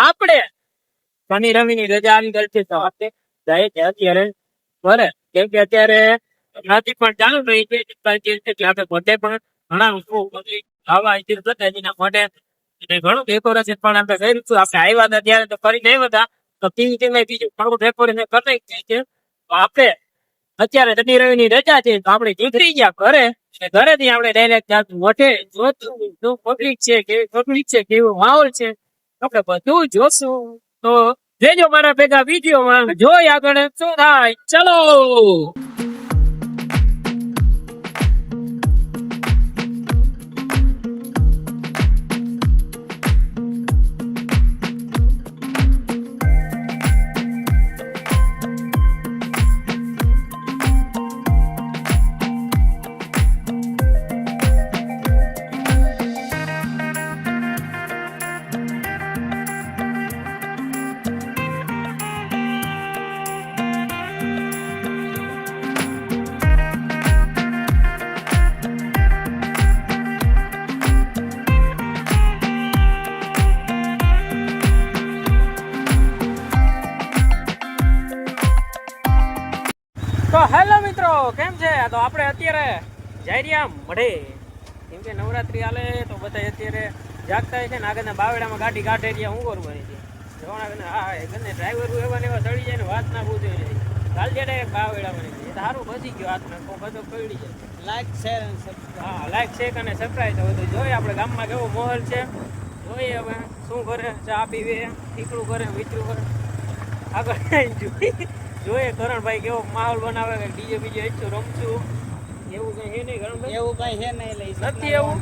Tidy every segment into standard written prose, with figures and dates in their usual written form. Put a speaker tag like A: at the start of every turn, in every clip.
A: આપણે શનિ રવિ ની રજા આવી ગઈ છે તો આપણે જાય છે અત્યારે ઘરે, કેમ કે અત્યારે રાત્રિ પણ ચાલુ રહી છે એટલે આપણે પોતે પણ ઘણા આવા જતા એના માટે ઘણું ડેકોરેશન પણ આપણે કર્યું હતું. આપણે આવ્યા હતા ત્યારે તો ફરી નહીં હતા તો બીજું ઘણું ડેકોરેશન કરી છે. તો આપણે અત્યારે શનિ રવિ ની રજા છે તો આપણે નીકળી ગયા ઘરે. ઘરેથી આપણે ડાયરેક્ટ મોઢે જોશું પબ્લિક છે, કેવી પબ્લિક છે, કેવો માહોલ છે, આપણે બધું જોશું. તો જેજો મારા ભેગા વિડીયો જોઈ આગળ શું થાય. ચલો તો હેલો મિત્રો, કેમ છે? તો આપણે અત્યારે જઈ રહ્યા મઢે, કેમ કે નવરાત્રી હાલે તો બધા અત્યારે જાગતા હોય છે ને આગળના બાવડામાં ગાડી કાઢે રહ્યા. હું કરવાની છે જવાના હા ગને ડ્રાઈવર એવા ને એવા ચડી જાય ને વાત ના પૂછે કાલ જે ડાયરેક્ટ બાવડામાં એ સારું બચી ગયો હાથમાં બધો પડી જાય. લાઈક શેર અને સબસ્ક્રાઇબ, હા લાઈક શેર અને સબસ્ક્રાઇબ તો બધું જોઈએ. આપણે ગામમાં કેવો માહોલ છે જોઈએ. હવે શું કરે, ચા પીવે, ઠીકડું કરે, વિચરું કરે, આગળ જોઈએ કરણભાઈ કેવો માહોલ બનાવે કે ડીજે બીજે હચું રમશું એવું કઈ છે નહીં. કરણભાઈ એવું કઈ છે નહીં નથી એવું.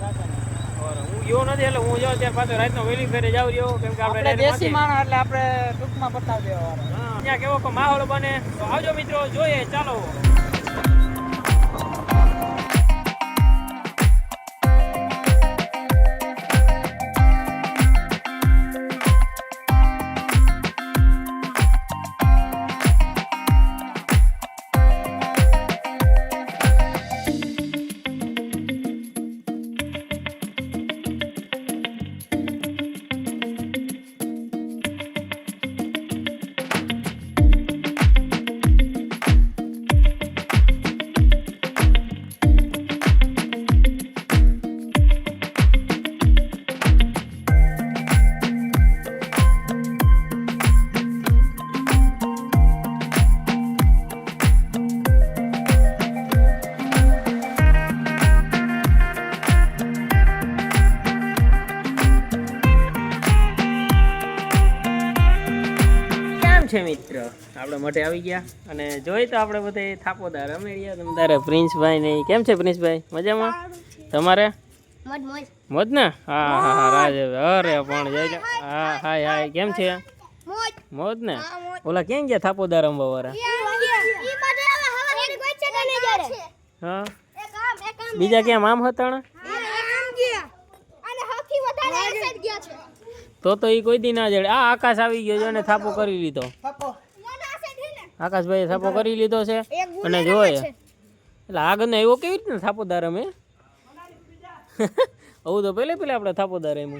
A: હું યો નથી એટલે હું જાઉં ત્યારે પાછો રાતનો વહેલી ફેરે જાવ રહ્યો, કેમ કે આપણે દેશી માણસ એટલે આપણે ટૂંકમાં પતાવી દેવા. હા ત્યાં કેવો માહોલ બને તો આવજો મિત્રો જોઈએ. ચાલો મિત્ર આપણે મોઢે આવી ગયા અને જોઈ તો આપણે બધા થાપોદાર અમે રહ્યા. તમે તારે પ્રિન્સભાઈ ને કેમ છે? પ્રિન્સભાઈ મજામાં? તમારે મોજ ને? હા હા હા રાજ અરે પણ જઈ હા હાય હાય કેમ છે? મોજ ને? ઓલા કેમ ગયા થાપોદાર રમવા વાળા? હા બીજા ક્યાં આમ હતા? તો એ કોઈ દી ના જડે. આ આકાશ આવી ગયો છે અને થાપો કરી લીધો. આકાશભાઈ થાપો કરી લીધો છે અને જોઈએ એટલે આગળ ને એવો કેવી રીતે થાપોદાર અમે આવું તો પેલે આપણે થાપોદાર એમ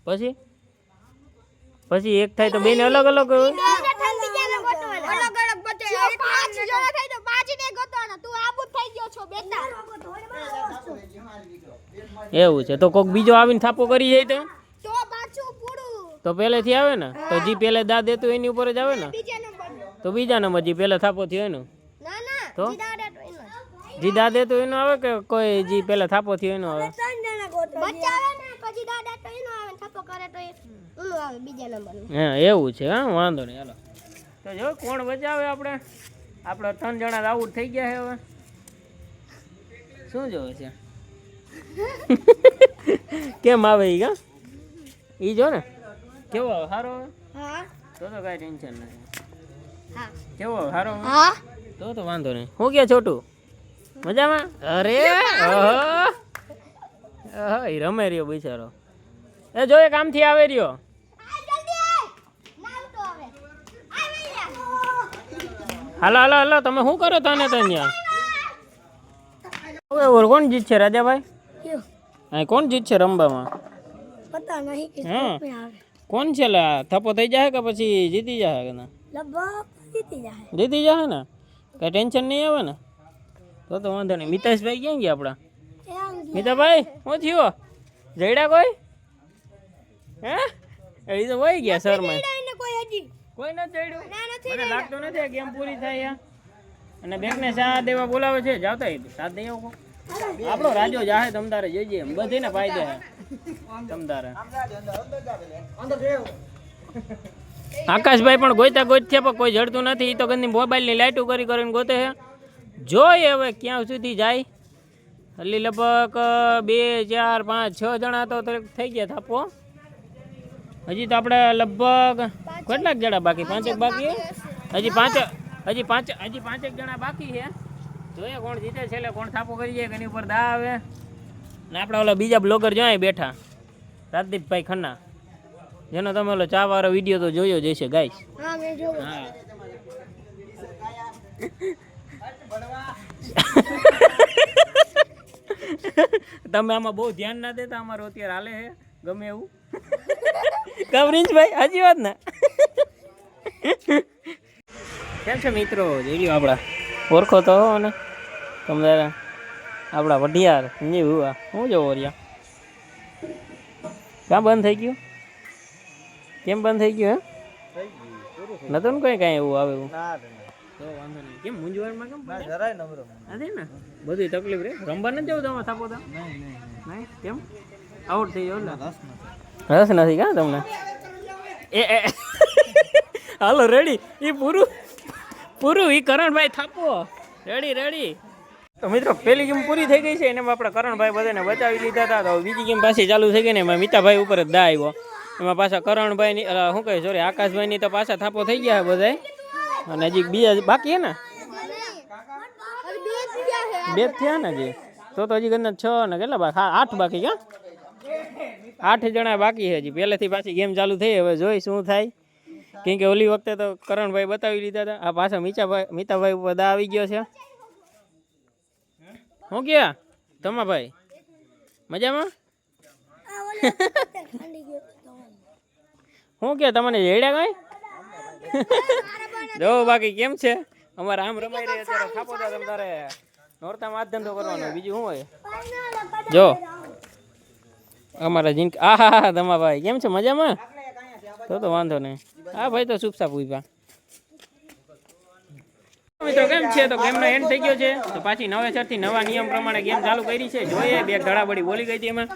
A: પછી પછી એક થાય તો બેને અલગ અલગ એવું છે. તો કોક બીજો આવીને થાપો કરી જાય તો પહેલેથી આવે ને તો જી પહેલે દા દેતું એની ઉપર જ આવે ને તો બીજા નંબર જી પહેલા થાપો થયો એનો તો જી દા દેતું એનો આવે કે કોઈ જી પહેલા થાપો થયો એનો આવે? હા એવું છે. હા વાંધો નહીં હાલો. તો જો કોણ બચાવે? આપણે 3 જણા આઉટ થઈ ગયા છે. હવે શું જોવે છે? કેમ આવે ઈ? કા ઈ જો ને કેવો આવે? સારો આવે? હા તો કઈ ટેન્શન નહીં. હા કેવો આવે? સારો આવે? તો વાંધો નહીં. હું કે છોટું મજામાં? અરે એ રમે રહ્યો બિચારો. એ જો એક આમથી આવે રહ્યો. હાલો હાલો હાલો તમે શું કરો? તને ત્યાં હવે કોણ જીતશે રાજાભાઈ? અહીં કોણ જીતશે રમવામાં?
B: પતા નહીં કે
A: હા
B: में આવે
A: કોણ છે લા? થપ્પો થઈ જાય કે પછી જીતી જાય કે ના?
B: લગભગ જીતી જાય
A: જીતી જાય ને કઈ ટેન્શન નહીં આવે ને તો વાંધો નહીં. મિતેશભાઈ ક્યાં ગયા આપણા? મિતાભાઈ શું થયું? જઈડા કોઈ? હે એ તો વહી ગયા સરમાં.
B: કોઈ હજી
A: કોઈ નથી જઈડ્યું? મને લાગતું નથી આ ગેમ પૂરી થાય અને બેંકને સાથ દેવા બોલાવે છે. જાવતા સાથ દઈ આવો. આપણો રાજો જાહે તમતારે જોઈજે બધી ને ફાયદે હે તમતારે. આકાશભાઈ પણ ગોઈતા ગોઈત છે પણ કોઈ જડતું નથી. તો ગંદી મોબાઈલની લાઈટો કરી કરીને ગોતે છે. જોઈએ હવે ક્યાં સુધી જાય. હલી લગભગ 2 4 5 6 જણા તો થઈ ગયા થાપો. હજી તો આપણે લગભગ કેટલાક જણા બાકી? 5 બાકી હજી પાંચેક જણા બાકી છે. જોઈએ કોણ જીતે છે એટલે કોણ થાપો કરી જાય એની ઉપર દા આવે. ને આપણા ઓલા બીજા બ્લોગર જો અહીં બેઠા રાજદીપભાઈ ખન્ના, જેનો તમે ઓલો ચા વાળો વિડીયો તો જોયો જ હશે ગાઈસ.
B: હા મેં જોયું.
A: હા તમે આમાં બહુ ધ્યાન ના દેતા. અમારું અત્યારે હાલે છે ગમે એવું. કવરીંજભાઈ હાજી વાત ને. કેમ છે મિત્રો? જોઈ આપણા ઓળખો તો ને તમને આપણા વઢિયાર સમજી હુઆ. શું જોવો રહ્યા? ક્યાં બંધ થઈ ગયું? કેમ બંધ થઈ ગયું? હે નતું ને કઈ એવું આવે એવું? વાંધો નહીં. કેમ મૂંઝવણમાં કેમ નથી ને? બધી તકલીફ રે. રમવા નથી જવું તમે થાપો? નહીં કેમ? આઉટ થઈ જાવ ને? રસ નથી કા તમને? એ હાલો રેડી. એ પૂરું એ કરણભાઈ થાપો. રેડી. તો મિત્રો પેલી ગેમ પૂરી થઈ ગઈ છે. એમાં આપણે કરણભાઈ બધાને બચાવી લીધા હતા. તો બીજી ગેમ પાછી ચાલુ થઈ ગઈ ને એમાં મિતાભાઈ ઉપર જ દા આવ્યો. એમાં પાછા કરણભાઈની શું કહે સોરી આકાશભાઈની તો પાછા થાપો થઈ ગયા બધાય. અને હજી બીજા બાકી હે ને? 2 થયા ને હજી. તો હજી ગંદા 6 ને કેટલા બાકી? 8 બાકી. ક્યાં 8 જણા બાકી છે હજી. પહેલેથી પાછી ગેમ ચાલુ થઈ. હવે જોઈ શું થાય. કેમ કે ઓલી વખતે તો કરણભાઈ બતાવી લીધા હતા. આ પાછા મિતાભાઈ ઉપર દા આવી ગયો છે. શું ગયા તમાભાઈ? મજામાં? શું કે તમને જેડ્યા કઈ? જો બાકી કેમ છે અમારે આમ રમાઈ રહ્યા અત્યારે થાપો તો તમારે નોરતામાં હાથ ધંધો કરવાનો. બીજું શું હોય? જો અમારા જીન હા તમાભાઈ કેમ છે? મજામાં? તો વાંધો નહીં. હા ભાઈ તો ચૂપચાપ ઉભા. મિત્રો કેમ છે? તો ગેમનો એન્ડ થઈ ગયો છે. તો પાછી નવેસરથી નવા નિયમ પ્રમાણે ગેમ ચાલુ કરી છે. જોઈએ 2 ધડાબડી બોલી ગઈ હતી એમાં.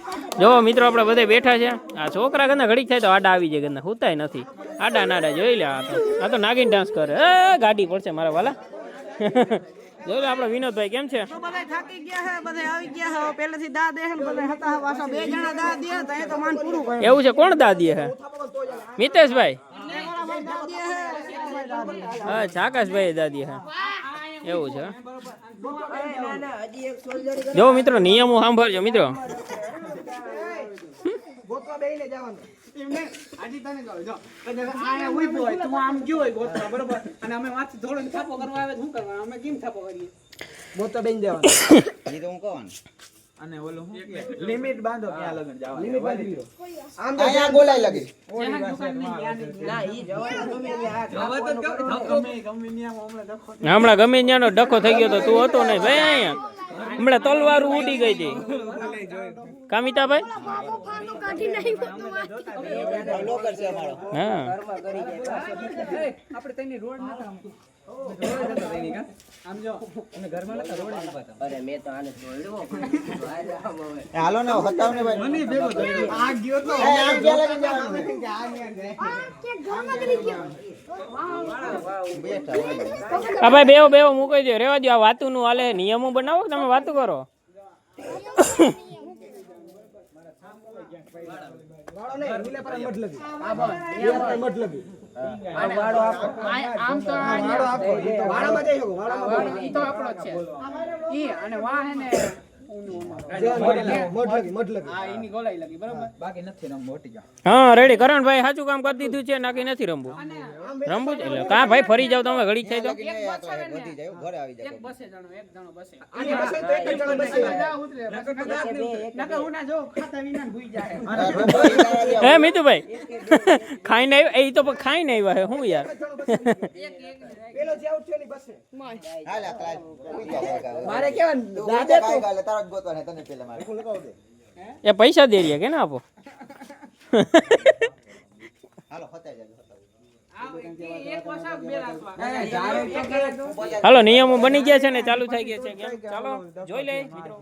A: જો મિત્રો આપણે બધા બેઠા છે. આ છોકરા ગંદા ઘડીક થાય તો આડા આવી જાય. ગંદા હુતાય નથી. આડા નાડા જોઈ લે. આ તો નાગીન ડાન્સ કરે. ગાડી પડશે મારા વાલા. જોઈ લે આપણે વિનોદભાઈ કેમ છે?
C: બધા થાકી ગયા છે, બધા આવી ગયા છે. પહેલેથી દા દે છે ને બધા હતા પાછા 2 જણા દા દે તો એ તો માન પૂરું કર્યું.
A: એવું છે? કોણ દા દે છે? મિતેશભાઈ. હા આકાશભાઈ દાદી. હા એવું છે. જો મિત્રો નિયમો સાંભળજો મિત્રો.
D: લિમિટ બાંધો ક્યાં લગન જવાનું લિમિટ બાંધી લો આમ તો અહીંયા ગોલાઈ લાગે
A: હમણાં ગમે ત્યાંનો ડખો થઈ ગયો તો તું હતો નહીં ભાઈ. અહીંયા હમણાં તલવાર ઉડી ગઈ હતી. કામિતાભાઈ હા
D: હાલો ને હટાવ ને ભાઈ મને ભેગો થયો આ ગયો તો આ ગયા લાગી જવાનું
A: હા ભાઈ બેવો મૂકી દો. રેવા દો. આ વાતું નું હાલે. નિયમો બનાવો તમે વાતું કરો. હા રેડી કરણભાઈ સાચું કામ કરી દીધું છે નાખી નથી રમવું રમવું છે એટલે કા ભાઈ ફરી જાવ તમે ઘડી થાય તો
D: વધી જાય ઘરે આવી જાય
A: હે મિતુભાઈ ખાઈને આવ્યા એ તો ખાઈને આવ્યા હે હું યાર
D: મારે કેવાનું દાદા તો તારો જ ગોતવા ને તને પેલા મારે
A: એ પૈસા દે રહ્યા કે ના આપો
D: હાલો હતાઈ જાય
A: હાલો નિયમો બની ગયા છે ને ચાલુ થઈ ગયા છે કેમ ચાલો જોઈ લે મિત્રો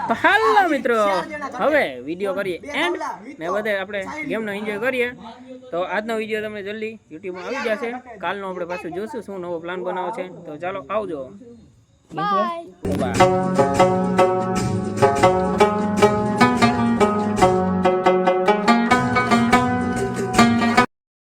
A: તો હાલો મિત્રો હવે વિડીયો કરીએ એન્ડ ને બધે આપણે ગેમનો એન્જોય કરીએ તો આજનો વિડીયો તમને જલ્દી યુટ્યુબમાં આવી જશે કાલનો આપણે પાછું જોશું શું નવો પ્લાન બનાવો છે તો ચાલો આવજો
B: બાય
A: બાય